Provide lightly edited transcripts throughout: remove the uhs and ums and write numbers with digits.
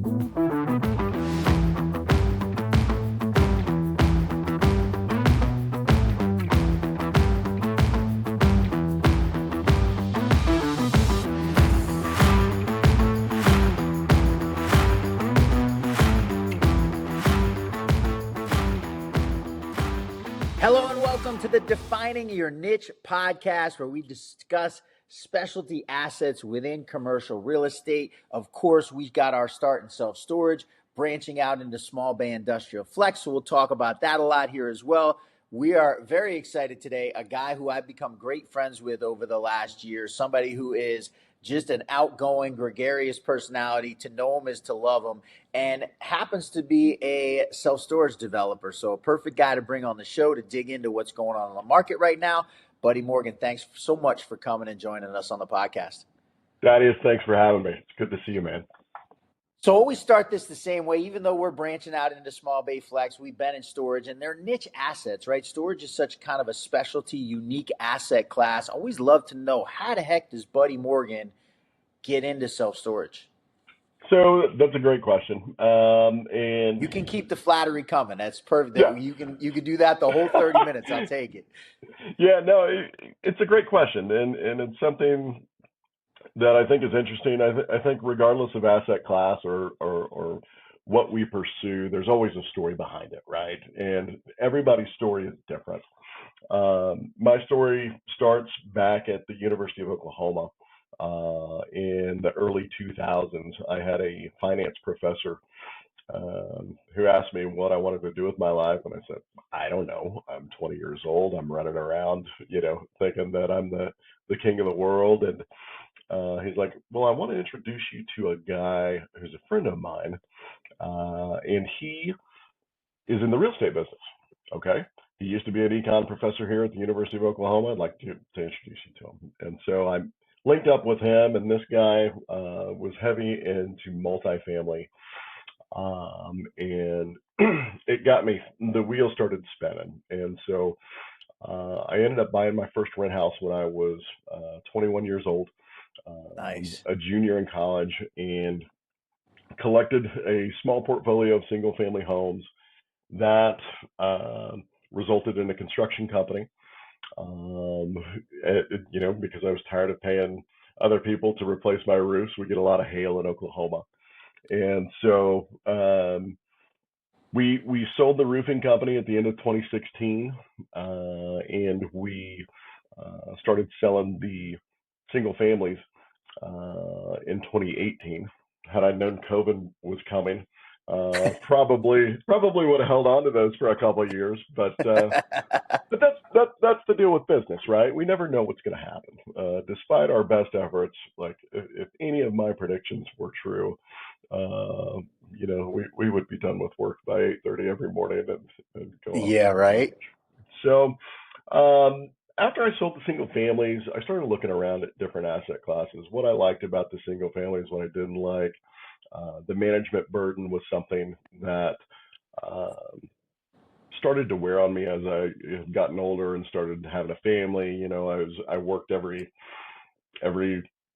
Hello and welcome to the Defining Your Niche podcast, where we discuss specialty assets within commercial real estate. Of course, we got our start in self-storage, branching out into small bay industrial flex. So we'll talk about that a lot here as well. We are very excited today. A guy who I've become great friends with over the last year, somebody who is just an outgoing, gregarious personality. To know him is to love him, and happens to be a self-storage developer. So a perfect guy to bring on the show to dig into what's going on in the market right now. Buddy Morgan, thanks so much for coming and joining us on the podcast. Thaddeus, thanks for having me. It's good to see you, man. So always start this the same way. Even though we're branching out into small bay flex, we've been in storage, and they're niche assets, right? Storage is such kind of a specialty, unique asset class. I always love to know, how the heck does Buddy Morgan get into self-storage? So that's a great question. And you can keep the flattery coming. That's perfect. Yeah. You can do that the whole 30 minutes. I'll take it. Yeah, no, it's a great question, and it's something that I think is interesting. I think regardless of asset class or what we pursue, there's always a story behind it, right? And everybody's story is different. My story starts back at the University of Oklahoma in the early 2000s. I had a finance professor who asked me what I wanted to do with my life, and I said, I don't know. I'm 20 years old. I'm running around, thinking that I'm the king of the world. And he's like, well, I want to introduce you to a guy who's a friend of mine, and he is in the real estate business. Okay. He used to be an econ professor here at the University of Oklahoma. I'd like to introduce you to him. And so I linked up with him, and this guy was heavy into multifamily. And it got me, the wheel started spinning. And so I ended up buying my first rent house when I was 21 years old. Nice. A junior in college, and collected a small portfolio of single family homes that resulted in a construction company. Because I was tired of paying other people to replace my roofs. We get a lot of hail in Oklahoma. And so we sold the roofing company at the end of 2016, and we started selling the single families in 2018. Had I known COVID was coming, probably would have held on to those for a couple of years. But that's the deal with business, right? We never know what's going to happen. Despite our best efforts, like if any of my predictions were true, we would be done with work by 8:30 every morning and go on. Yeah, right. So after I sold the single families, I started looking around at different asset classes. What I liked about the single families, what I didn't like, the management burden was something that started to wear on me as I had gotten older and started having a family. I worked every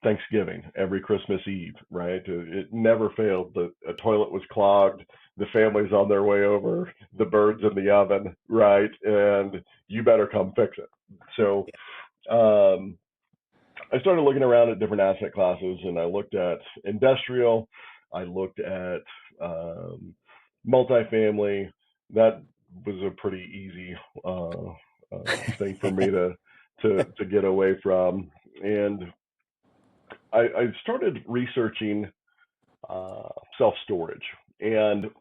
Thanksgiving, every Christmas Eve, right? It never failed. A toilet was clogged, the family's on their way over, the bird's in the oven, right? And you better come fix it. So I started looking around at different asset classes, and I looked at industrial, I looked at multifamily. That was a pretty easy thing for me to get away from. And I started researching self-storage, and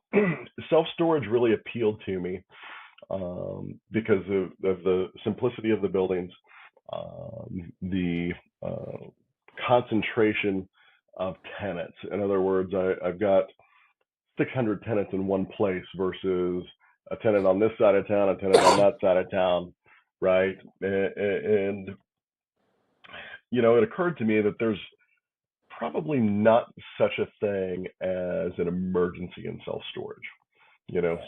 self-storage really appealed to me because of the simplicity of the buildings, the concentration of tenants. In other words, I've got 600 tenants in one place versus a tenant on this side of town, a tenant on that side of town, right? And it occurred to me that there's probably not such a thing as an emergency in self-storage.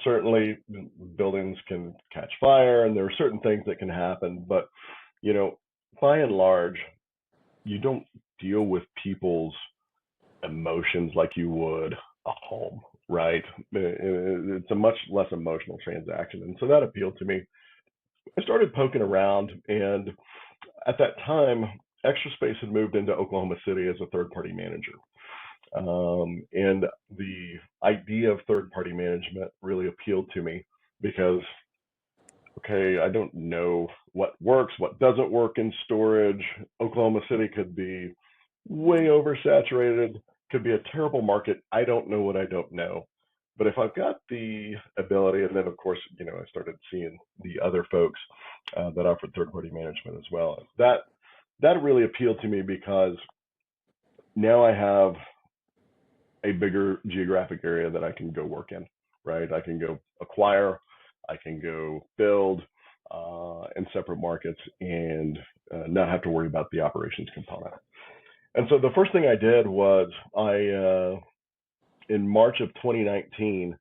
Certainly buildings can catch fire and there are certain things that can happen, but, by and large, you don't deal with people's emotions like you would a home, right? It's a much less emotional transaction. And so that appealed to me. I started poking around, and at that time, Extra Space had moved into Oklahoma City as a third party manager. And the idea of third party management really appealed to me because, okay, I don't know what works, what doesn't work in storage. Oklahoma City could be way oversaturated, could be a terrible market. I don't know what I don't know. But if I've got the ability, and then of course, I started seeing the other folks that offered third party management as well. That really appealed to me because now I have a bigger geographic area that I can go work in, right? I can go acquire, I can go build in separate markets and not have to worry about the operations component. And so the first thing I did was in March of 2019,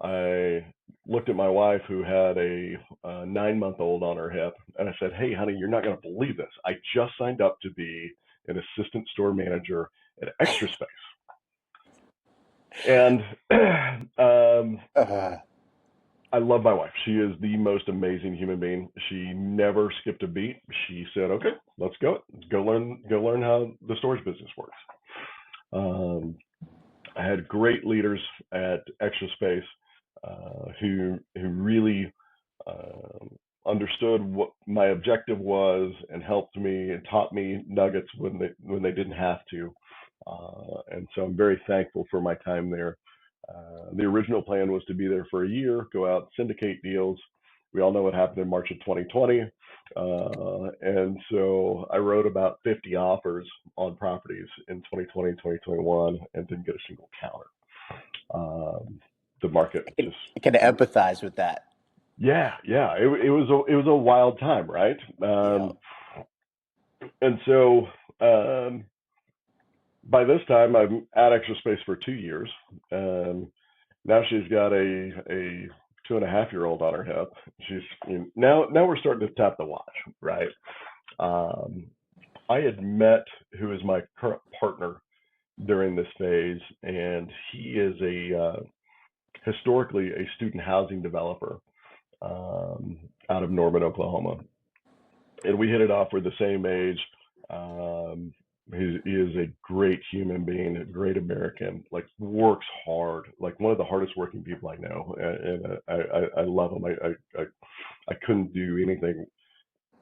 I looked at my wife who had a 9-month-old on her hip, and I said, "Hey, honey, you're not going to believe this. I just signed up to be an assistant store manager at Extra Space." And I love my wife. She is the most amazing human being. She never skipped a beat. She said, "Okay, let's go. Let's go learn how the storage business works." I had great leaders at Extra Space who really understood what my objective was and helped me and taught me nuggets when they didn't have to. And so I'm very thankful for my time there. The original plan was to be there for a year, go out, syndicate deals. We all know what happened in March of 2020. And so I wrote about 50 offers on properties in 2020, 2021, and didn't get a single counter. The market just. I can empathize with that. Yeah. It was a wild time, right? And so by this time, I'm at Extra Space for 2 years. Now she's got a 2.5-year-old on her hip. Now we're starting to tap the watch, right? I had met who is my current partner during this phase, and he is historically a student housing developer out of Norman, Oklahoma, and we hit it off. We're the same age. He is a great human being, a great American, like works hard, like one of the hardest working people I know. And I love him. I couldn't do anything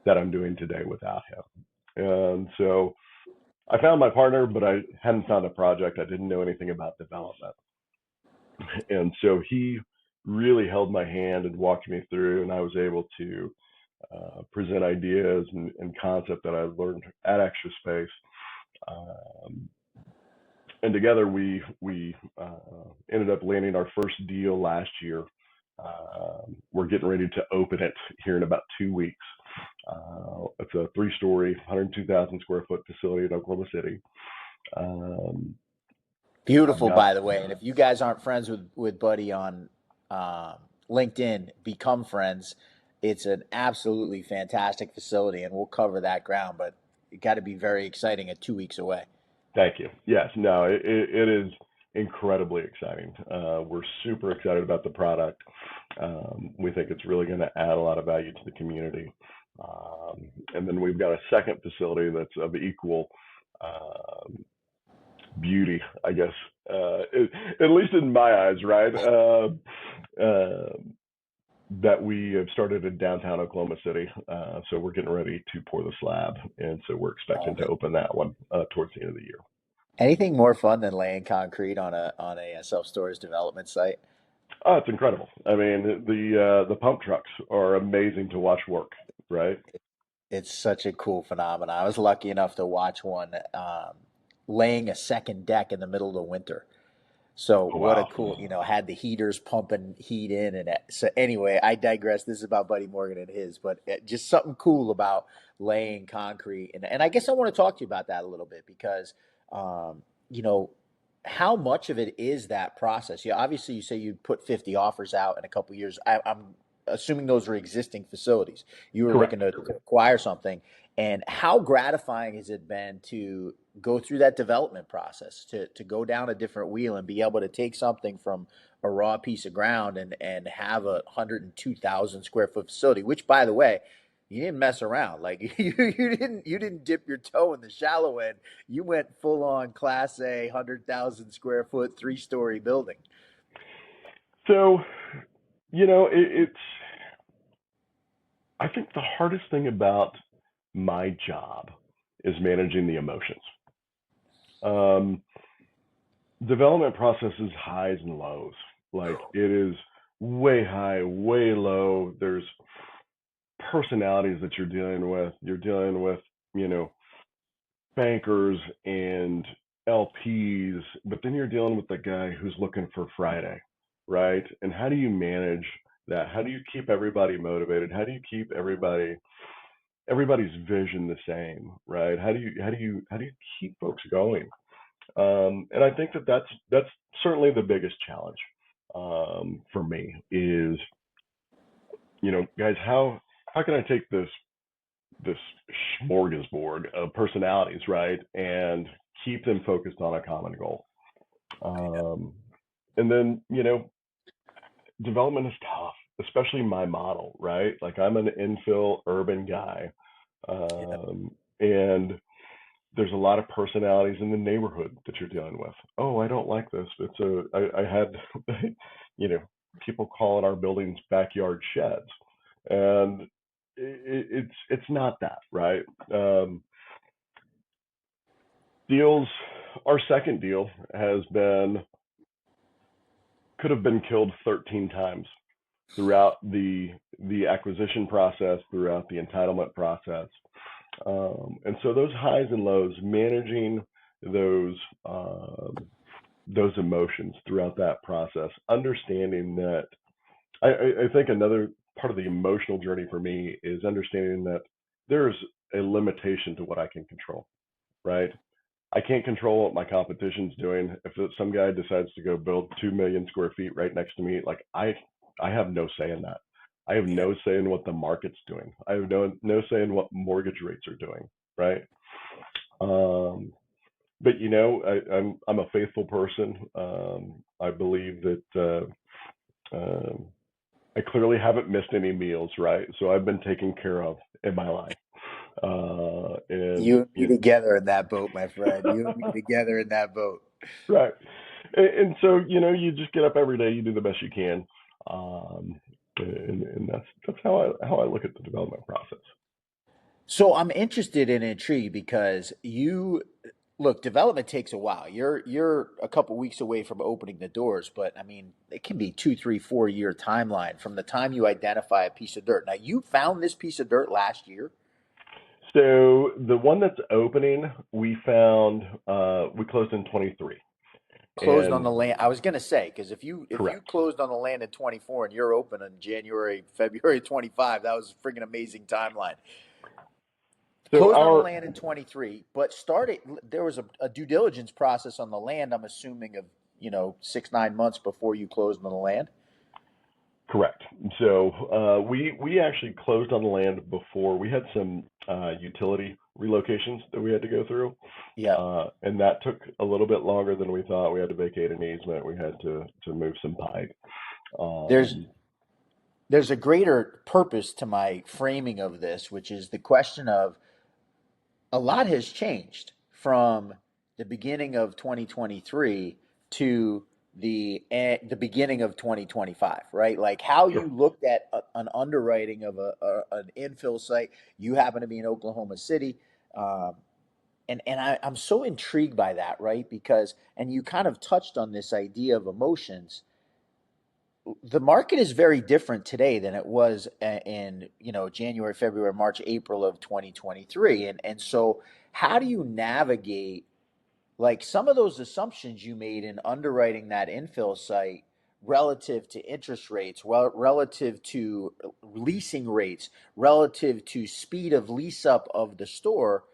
that I'm doing today without him. And so I found my partner, but I hadn't found a project. I didn't know anything about development. And so he really held my hand and walked me through, and I was able to present ideas and concept that I learned at Extra Space. And together we ended up landing our first deal last year. We're getting ready to open it here in about 2 weeks. It's a 3-story, 102,000 square foot facility in Oklahoma City. Beautiful, by the way. And if you guys aren't friends with Buddy on LinkedIn, become friends. It's an absolutely fantastic facility, and we'll cover that ground. But it got to be very exciting at 2 weeks away. Thank you. Yes, no, it is incredibly exciting. We're super excited about the product. We think it's really going to add a lot of value to the community. And then we've got a second facility that's of equal beauty, I guess, at least in my eyes, right? That we have started in downtown Oklahoma City. So we're getting ready to pour the slab. And so we're expecting to open that one towards the end of the year. Anything more fun than laying concrete on a self-storage development site? Oh, it's incredible. I mean, the pump trucks are amazing to watch work, right? It's such a cool phenomenon. I was lucky enough to watch one laying a second deck in the middle of the winter. So what a cool, had the heaters pumping heat in. And so anyway, I digress. This is about Buddy Morgan and his, but just something cool about laying concrete. And I guess I want to talk to you about that a little bit because, how much of it is that process? Obviously you say you put 50 offers out in a couple of years. I'm assuming those are existing facilities. You were Correct. looking to acquire something. And how gratifying has it been to go through that development process, to go down a different wheel and be able to take something from a raw piece of ground and have a 102,000 square foot facility, which by the way, you didn't mess around. Like you didn't dip your toe in the shallow end. You went full on class A 100,000 square foot 3-story building. So, it's, I think the hardest thing about my job is managing the emotions. Um, Development process is highs and lows. Like it is way high, way low. There's personalities that you're dealing with. You're dealing with, you know, bankers and LPs, but then you're dealing with the guy who's looking for Friday, right? And how do you manage that? How do you keep everybody motivated? How do you keep everybody's vision the same, right? How do you keep folks going? And I think that's certainly the biggest challenge for me is, guys, how can I take this smorgasbord of personalities, right, and keep them focused on a common goal? Um, and then, development is tough, especially my model, right? Like I'm an infill urban guy, Yeah. and there's a lot of personalities in the neighborhood that you're dealing with. Oh, I don't like this. I had, you know, people calling our buildings backyard sheds, and it's not that, right? Deals, our second deal could have been killed 13 times throughout the acquisition process, throughout the entitlement process. And so those highs and lows, managing those those emotions throughout that process, understanding that I think another part of the emotional journey for me is understanding that there's a limitation to what I can control, right? I can't control what my competition's doing. If some guy decides to go build 2 million square feet right next to me, like I have no say in that. I have Yeah. no say in what the market's doing. I have no say in what mortgage rates are doing, right? Um, but I'm a faithful person. I believe that I clearly haven't missed any meals, right? So I've been taken care of in my life. And You and me together in that boat, my friend. You and me together in that boat. right. And so, you just get up every day, you do the best you can. Um, and that's how I look at the development process. So I'm interested and intrigued because you look, development takes a while. You're a couple weeks away from opening the doors, but I mean, it can be 2, 3, 4 year timeline from the time you identify a piece of dirt. Now, you found this piece of dirt last year, So the one that's opening, we closed in 23. closed on And the land. I was gonna say because if you correct. closed on the land in 24 and you're open in January, February 25, that was a freaking amazing timeline. So Closed on the our land in 23, but started, there was a due diligence process on the land, I'm assuming of, 6, 9 months before you closed on the land. Correct. So we actually closed on the land before. We had some utility relocations that we had to go through, Yeah. and that took a little bit longer than we thought. We had to vacate an easement. We had to move some pipe. There's Um, there's a greater purpose to my framing of this, which is the question of a lot has changed from the beginning of 2023 to the beginning of 2025, right? Like how sure. you looked at an underwriting of an infill site. You happen to be in Oklahoma City, um, I'm so intrigued by that, right? Because and you kind of touched on this idea of emotions. The market is very different today than it was in January, February, March, April of 2023, and so how do you navigate like some of those assumptions you made in underwriting that infill site relative to interest rates, well, relative to leasing rates, relative to speed of lease up of the store?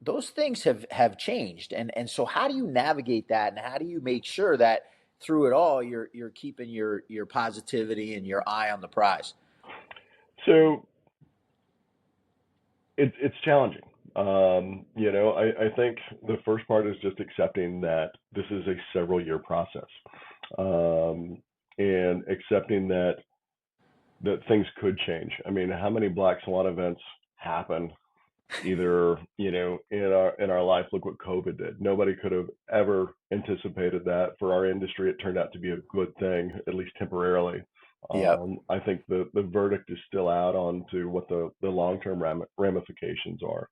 Those things have changed, and so how do you navigate that, and how do you make sure that through it all you're keeping your positivity and your eye on the prize? So it's challenging. I think the first part is just accepting that this is a several year process, um, and accepting that things could change. I mean, how many black swan events happen either, in our life? Look what COVID did. Nobody could have ever anticipated that. For our industry, it turned out to be a good thing, at least temporarily. Yep. I think the verdict is still out on to what the long-term ramifications are.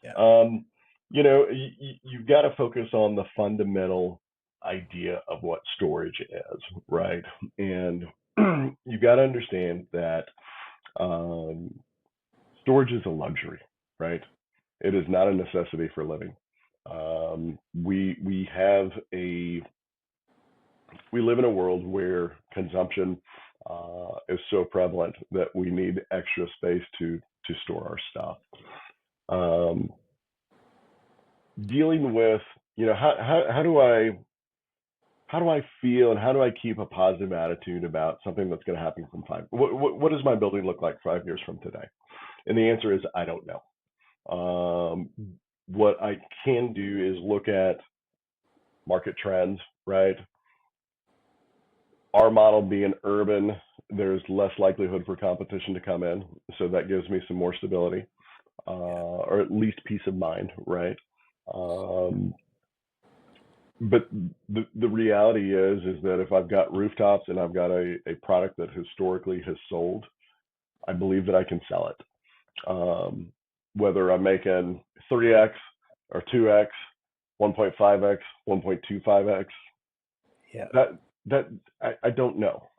Yeah. um, you've got to focus on the fundamental idea of what storage is, right? And you've got to understand that, um, storage is a luxury, right? It is not a necessity for living. We have we live in a world where consumption is so prevalent that we need extra space to store our stuff. Um, Dealing with, how do I feel, and how do I keep a positive attitude about something that's going to happen from what does my building look like 5 years from today? And the answer is I don't know. What I can do is look at market trends, right? Our model being urban, there's less likelihood for competition to come in, so that gives me some more stability, Yeah. or at least peace of mind, right? Um, but the reality is that if I've got rooftops and I've got a product that historically has sold, I believe that I can sell it. Whether I'm making 3x or 2x, 1.5x, 1.25x, Yeah. that that I don't know.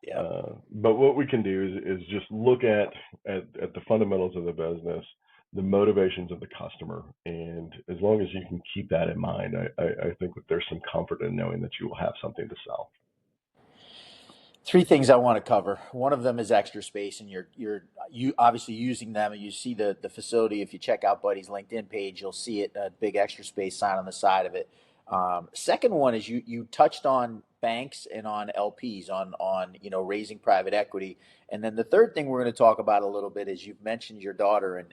Yeah. But what we can do is just look at the fundamentals of the business, the motivations of the customer, and as long as you can keep that in mind, I think that there's some comfort in knowing that you will have something to sell. Three things I want to cover. One of them is extra space, and you obviously using them. And you see the facility. If you check out Buddy's LinkedIn page, you'll see it, a big extra space sign on the side of it. Second one is you touched on banks and on LPs, on raising private equity. And then the third thing we're going to talk about a little bit is you've mentioned your daughter, and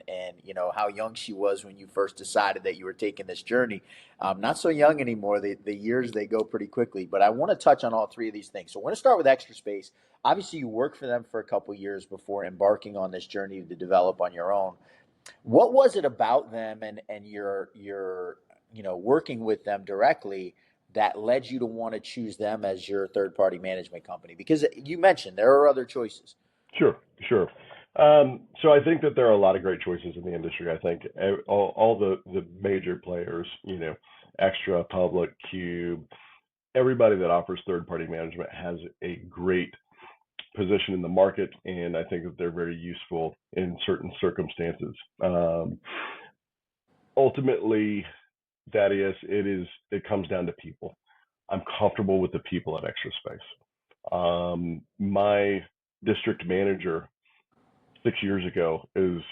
how young she was when you first decided that you were taking this journey. Not so young anymore. The years, they go pretty quickly. But I want to touch on all three of these things. So we're going to start with Extra Space. Obviously, you worked for them for a couple years before embarking on this journey to develop on your own. What was it about them and your working with them directly that led you to want to choose them as your third party management company? Because you mentioned there are other choices. Sure, sure. So I think that there are a lot of great choices in the industry. I think all the major players, Extra, Public, Cube, everybody that offers third party management has a great position in the market, and I think that they're very useful in certain circumstances. Ultimately, Thaddeus, it comes down to people. I'm comfortable with the people at Extra Space. My district manager 6 years ago is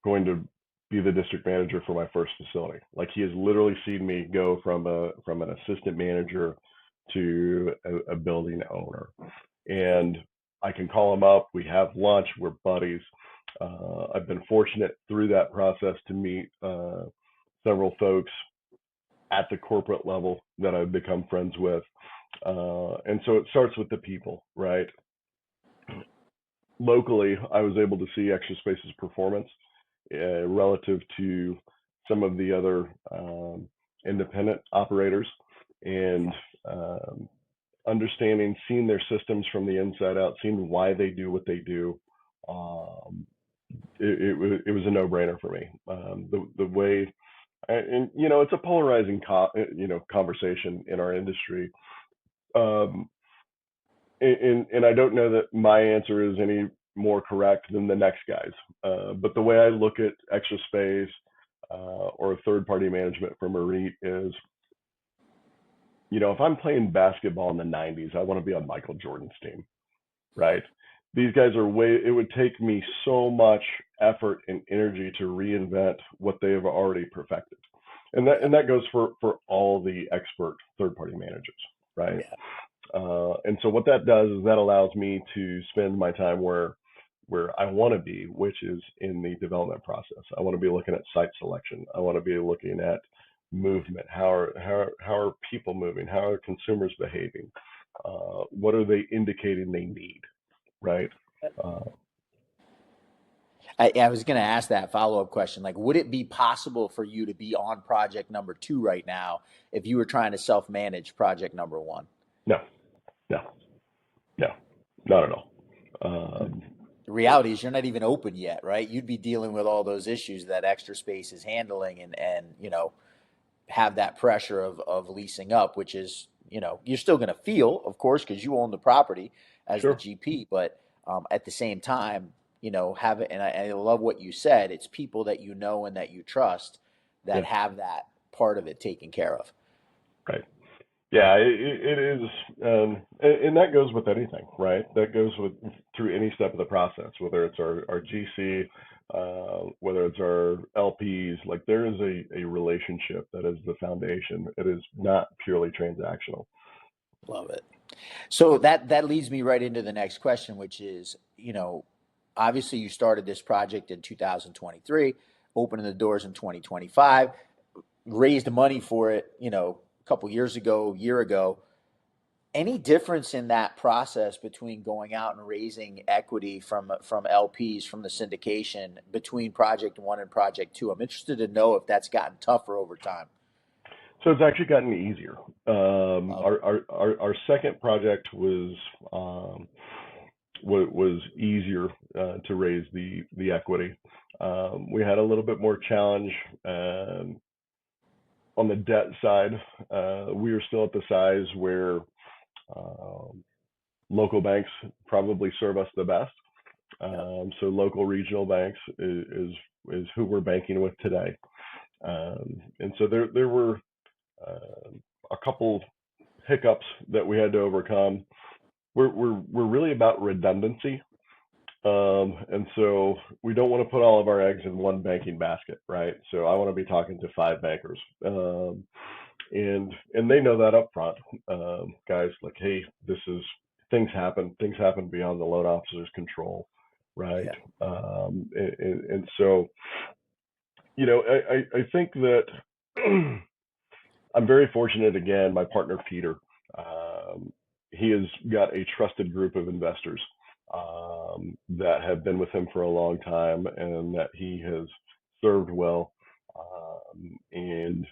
going to be the district manager for my first facility. Like, he has literally seen me go from an assistant manager to a building owner, and I can call him up. We have lunch. We're buddies. I've been fortunate through that process to meet several folks at the corporate level that I've become friends with. And so it starts with the people, right? Locally, I was able to see Extra Space's performance relative to some of the other independent operators, and understanding, seeing their systems from the inside out, seeing why they do what they do. Um, it was a no-brainer for me. The way, and it's a polarizing conversation in our industry. Um, and I don't know that my answer is any more correct than the next guy's. But the way I look at Extra Space or third party management from a REIT is, if I'm playing basketball in the 90s, I want to be on Michael Jordan's team, right? These guys it would take me so much effort and energy to reinvent what they have already perfected. Yeah. And that goes for all the expert third party managers, right? Yeah. And so what that does is that allows me to spend my time where where I want to be, which is in the development process. I want to be looking at site selection. I want to be looking at movement. How are people moving? How are consumers behaving? What are they indicating they need? Right. Uh, I was going to ask that follow-up question. Like, would it be possible for you to be on project number two right now if you were trying to self-manage project number one? no, no, no, not at all. Um, The reality is you're not even open yet, right? You'd be dealing with all those issues that Extra Space is handling and have that pressure of leasing up, which is, you're still going to feel, of course, because you own the property as the sure. GP, but at the same time, have it. And I love what you said. It's people that you know and that you trust that Yeah. have that part of it taken care of. Right. Yeah, it is, and that goes with anything, right? That goes with through any step of the process, whether it's our GC, whether it's our LPs. Like there is a relationship that is the foundation. It is not purely transactional. Love it. So that leads me right into the next question, which is, obviously you started this project in 2023, opening the doors in 2025, raised money for it, a couple years ago, year ago. Any difference in that process between going out and raising equity from LPs from the syndication between project one and project two? I'm interested to know if that's gotten tougher over time. So it's actually gotten easier. Love it. Our second project was easier to raise the equity. We had a little bit more challenge on the debt side. We are still at the size where um, local banks probably serve us the best. Yep. So local regional banks is who we're banking with today. And so there were a couple hiccups that we had to overcome. We're really about redundancy. And so we don't want to put all of our eggs in one banking basket, right? So I want to be talking to five bankers. And they know that up front. Guys, like, hey, this is things happen beyond the loan officer's control, right? Yeah. And so, I think that I'm very fortunate. Again, my partner Peter, he has got a trusted group of investors that have been with him for a long time and that he has served well. And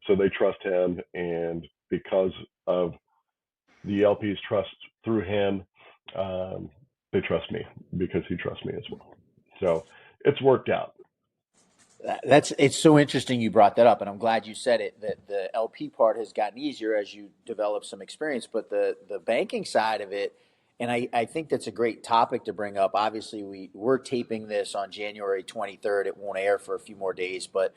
so they trust him, and because of the LP's trust through him, they trust me because he trusts me as well. So it's worked out. It's so interesting you brought that up, and I'm glad you said it. That the LP part has gotten easier as you develop some experience, but the banking side of it, and I think that's a great topic to bring up. Obviously, we're taping this on January 23rd. It won't air for a few more days, but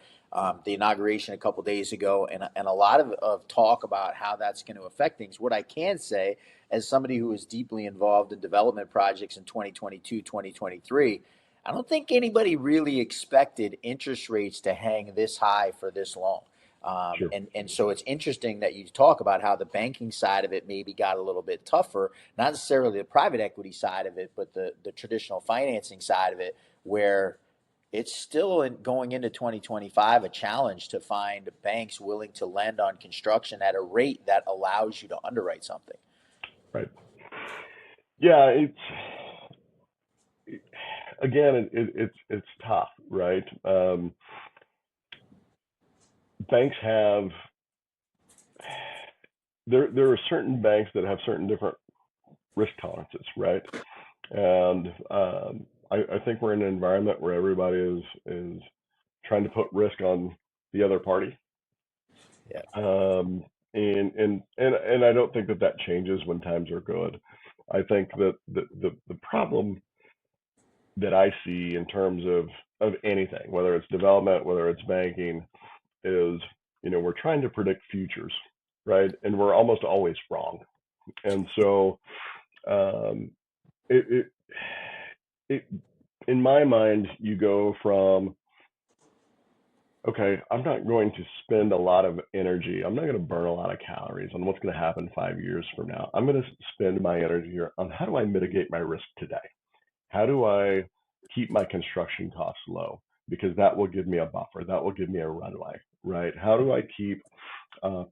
the inauguration a couple days ago, and a lot of talk about how that's going to affect things. What I can say, as somebody who was deeply involved in development projects in 2022, 2023. I don't think anybody really expected interest rates to hang this high for this long. Sure. And so it's interesting that you talk about how the banking side of it maybe got a little bit tougher, not necessarily the private equity side of it, but the traditional financing side of it, where it's still going into 2025 a challenge to find banks willing to lend on construction at a rate that allows you to underwrite something. Right. Yeah. Again, it's tough, right? Banks have there are certain banks that have certain different risk tolerances, right? And I think we're in an environment where everybody is trying to put risk on the other party. Yeah. And I don't think that changes when times are good. I think that the problem that I see in terms of anything, whether it's development, whether it's banking, is we're trying to predict futures, right? And we're almost always wrong. And so um, it, it in my mind, you go from, okay, I'm not going to spend a lot of energy. I'm not going to burn a lot of calories on what's going to happen 5 years from now. I'm going to spend my energy on how do I mitigate my risk today? how do I keep my construction costs low? Because that will give me a buffer. That will give me a runway, right? How do I keep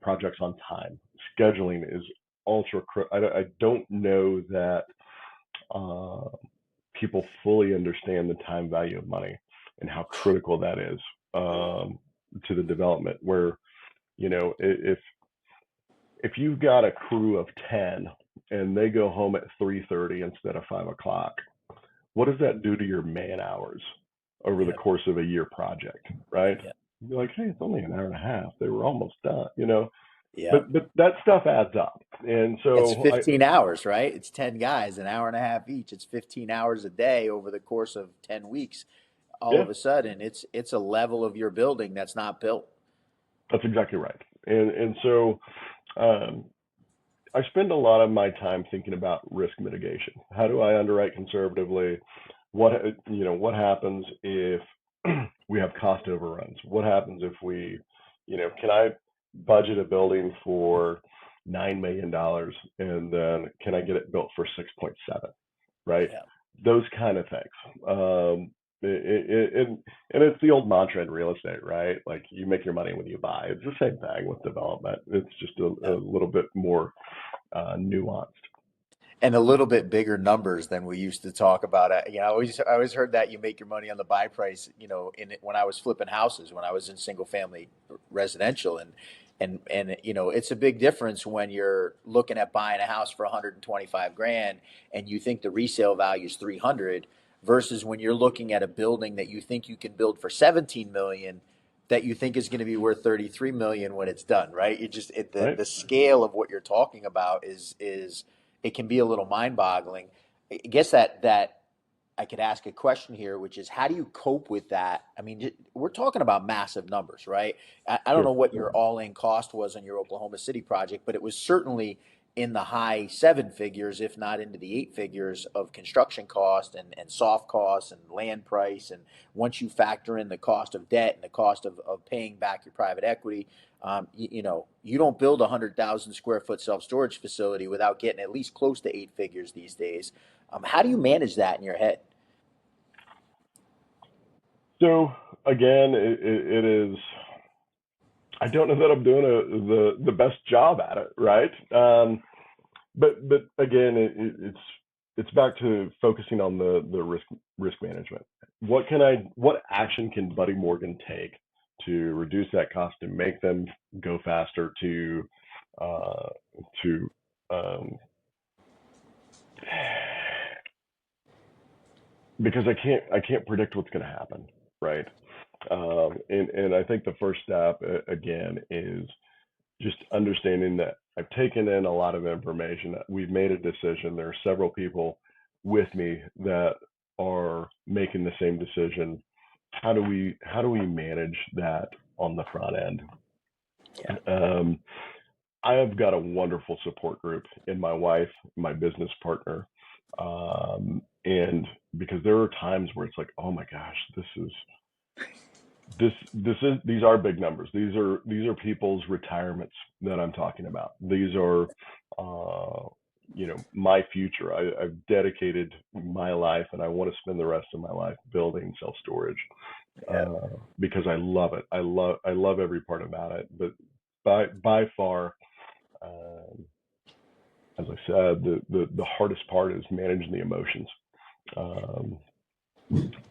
projects on time? Scheduling is ultra. I don't know that uh, people fully understand the time value of money and how critical that is to the development. Where if you've got a crew of 10 and they go home at 3:30 instead of 5 o'clock, what does that do to your man hours over the Yep. course of a year project, right? Yep. You're like, hey, it's only an hour and a half. They were almost done. Yep. But that stuff adds up, and It's so 15 hours, right? It's 10 guys, an hour and a half each. It's 15 hours a day over the course of 10 weeks. All yeah, of a sudden, it's a level of your building that's not built. that's exactly right. And so um, I spend a lot of my time thinking about risk mitigation. How do I underwrite conservatively? What happens if we have cost overruns? What happens if can I budget a building for $9 million and then can I get it built for 6.7? Right? Yeah. Those kind of things. And it's the old mantra in real estate, right? Like you make your money when you buy. It's the same thing with development. It's just a little bit more nuanced. And a little bit bigger numbers than we used to talk about. I always heard that you make your money on the buy price. When I was flipping houses, when I was in single family residential, and it's a big difference when you're looking at buying a house for 125 grand and you think the resale value is 300 versus when you're looking at a building that you think you can build for 17 million that you think is going to be worth 33 million when it's done, right? Right? The scale of what you're talking about is it can be a little mind-boggling. I guess that I could ask a question here, which is how do you cope with that? I mean, we're talking about massive numbers, right? I don't know Sure. what your all-in cost was on your Oklahoma City project, but it was certainly in the high seven figures, if not into the eight figures of construction cost and soft costs and land price. And once you factor in the cost of debt and the cost of paying back your private equity, you don't build a 100,000 square foot self storage facility without getting at least close to eight figures these days. How do you manage that in your head? So again, it is. I don't know that I'm doing the best job at it, right? But again, it's back to focusing on the risk management. What action can Buddy Morgan take to reduce that cost, to make them go faster, uh, to because I can't predict what's going to happen, right? And I think the first step again is just understanding that I've taken in a lot of information. We've made a decision. There are several people with me that are making the same decision. How do we manage that on the front end? Yeah. Um, I have got a wonderful support group in my wife, my business partner, and because there are times where it's like, oh my gosh, these are big numbers. These are people's retirements that I'm talking about. These are my future. I've dedicated my life and I want to spend the rest of my life building self storage Yeah. because I love it. I love every part about it. But by far, um, as I said, the hardest part is managing the emotions. Um,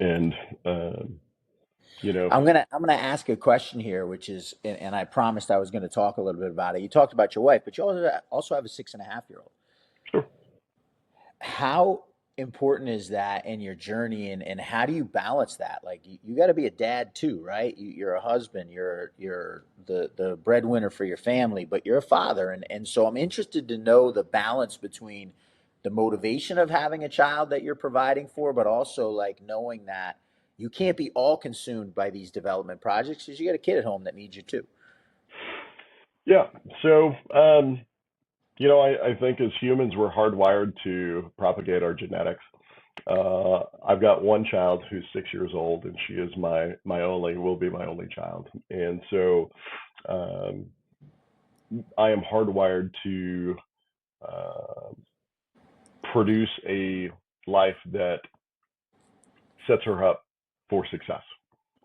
and you know, I'm gonna ask a question here, which is, and I promised I was going to talk a little bit about it. You talked about your wife, but you also have a 6.5 year old. sure. How important is that in your journey, and how do you balance that? Like you got to be a dad too, right? You're a husband, you're the breadwinner for your family, but you're a father, and so I'm interested to know the balance between the motivation of having a child that you're providing for, but also like knowing that you can't be all consumed by these development projects because you got a kid at home that needs you too. Yeah. So, I think as humans, we're hardwired to propagate our genetics. I've got one child who's 6 years old, and she is will be my only child. And so, um, I am hardwired to uh, produce a life that sets her up for success,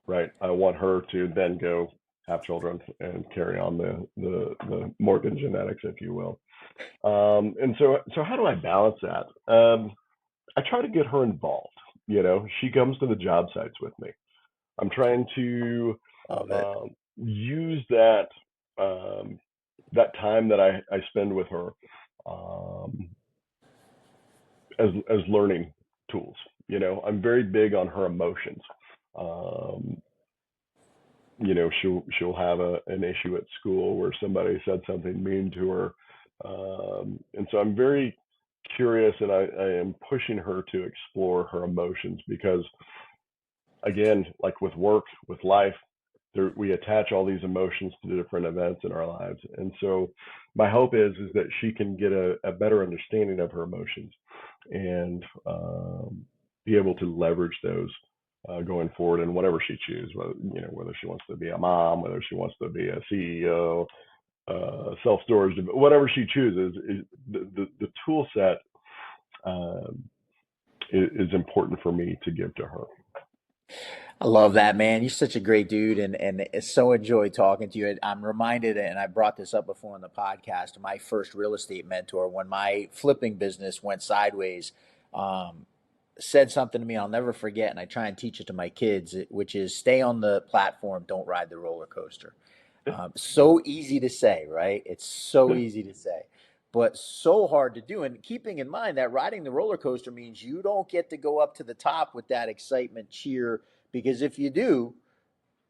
right? I want her to then go have children and carry on the Morgan genetics, if you will. And so how do I balance that? I try to get her involved. You know, she comes to the job sites with me. I'm trying to Love it. use um, that time that I spend with her um, as learning tools. You know, I'm very big on her emotions. Um, you know, she'll have an issue at school where somebody said something mean to her, and so I'm very curious, and I am pushing her to explore her emotions because, again, like with work, with life, we attach all these emotions to different events in our lives, and so my hope is that she can get a better understanding of her emotions and be able to leverage those going forward in whatever she chooses. Whether she wants to be a mom, whether she wants to be a CEO, self storage, whatever she chooses, the tool set um, is important for me to give to her. I love that, man. You're such a great dude, and it's so enjoy talking to you. I'm reminded, and I brought this up before on the podcast, my first real estate mentor when my flipping business went sideways, um, said something to me I'll never forget, and I try and teach it to my kids, which is stay on the platform, don't ride the roller coaster. Yeah, So easy to say, right? It's so yeah, easy to say, but so hard to do. And keeping in mind that riding the roller coaster means you don't get to go up to the top with that excitement, cheer, because if you do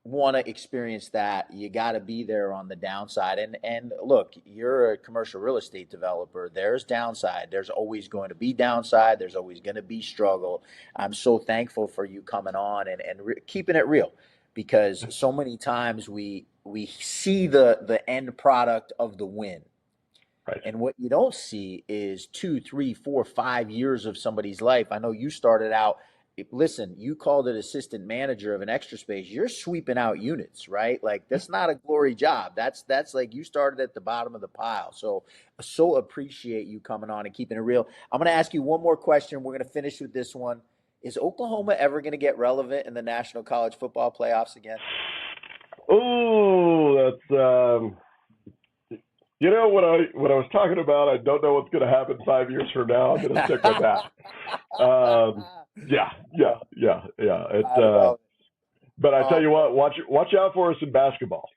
want to experience that, you got to be there on the downside. And look, you're a commercial real estate developer. There's downside. There's always going to be downside. There's always going to be struggle. I'm so thankful for you coming on and keeping it real, because so many times we see the end product of the win, right. and what you don't see is 2, 3, 4, 5 years of somebody's life. I know you started out, listen, you called it assistant manager of an extra space. You're sweeping out units, right? Like Yeah. that's not a glory job. That's like you started at the bottom of the pile. So appreciate you coming on and keeping it real. I'm going to ask you one more question. We're going to finish with this one. Is Oklahoma ever going to get relevant in the National College Football Playoffs again? Oh, that's what I was talking about. I don't know what's going to happen 5 years from now. I'm going to stick with that. Yeah, yeah, yeah, yeah. I love it. But I tell Oh you man. what, watch out for us in basketball.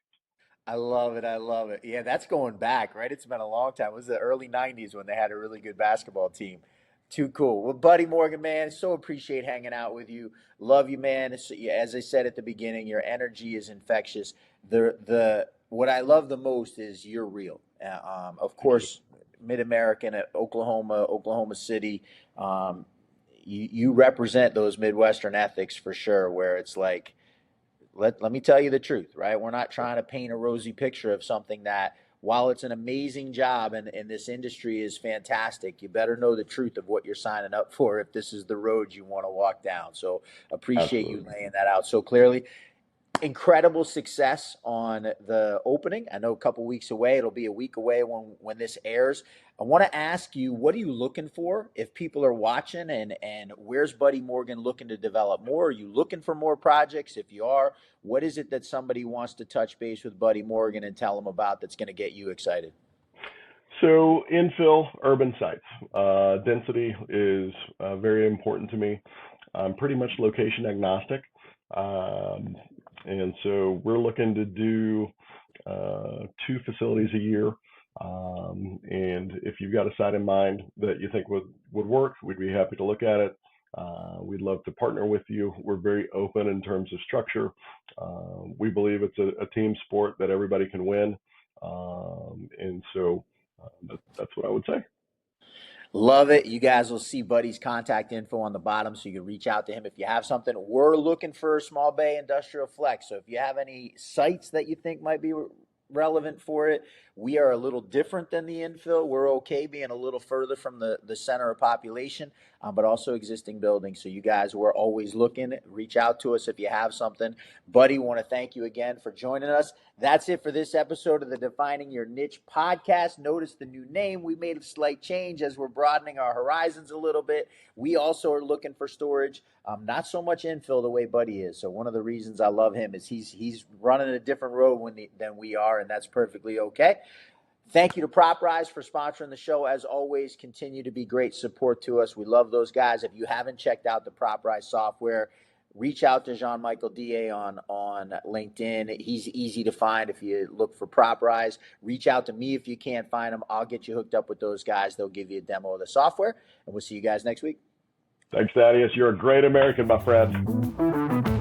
I love it. I love it. Yeah, that's going back, right? It's been a long time. It was the early 90s when they had a really good basketball team. Too cool. Well, Buddy Morgan, man, so appreciate hanging out with you. Love you, man. Yeah, as I said at the beginning, your energy is infectious. The what I love the most is you're real. Of Thank you. course, Mid American at Oklahoma, Oklahoma City. Um, you represent those Midwestern ethics for sure, where it's like let me tell you the truth, right? We're not trying to paint a rosy picture of something that, while it's an amazing job and this industry is fantastic, you better know the truth of what you're signing up for if this is the road you want to walk down. So appreciate you Absolutely. laying that out so clearly. Incredible success on the opening. I know a couple weeks away. It'll be a week away when this airs. I want to ask you, what are you looking for if people are watching, and where's Buddy Morgan looking to develop more? Are you looking for more projects? If you are, what is it that somebody wants to touch base with Buddy Morgan and tell them about that's going to get you excited? So infill urban sites. Density is very important to me. I'm pretty much location agnostic. Um, and so we're looking to do 2 facilities a year. And if you've got a site in mind that you think would work, we'd be happy to look at it. We'd love to partner with you. We're very open in terms of structure. We believe it's a team sport that everybody can win. And so that's what I would say. Love it. You guys will see Buddy's contact info on the bottom so you can reach out to him if you have something. We're looking for a small bay industrial flex. So if you have any sites that you think might be relevant for it, We are a little different than the infill. We're okay being a little further from the center of population, but also existing buildings. So you guys, we're always looking. Reach out to us if you have something. Buddy, want to thank you again for joining us. That's it for this episode of the Defining Your Niche podcast. Notice the new name. We made a slight change as we're broadening our horizons a little bit. We also are looking for storage, not so much infill the way Buddy is. So one of the reasons I love him is he's running a different road than we are, and that's perfectly okay. Thank you to PropRise for sponsoring the show. As always, continue to be great support to us. We love those guys. If you haven't checked out the PropRise software, reach out to Jean-Michael Da on LinkedIn. He's easy to find if you look for PropRise. Reach out to me if you can't find him. I'll get you hooked up with those guys. They'll give you a demo of the software, and we'll see you guys next week. Thanks, Thaddeus. You're a great American, my friend.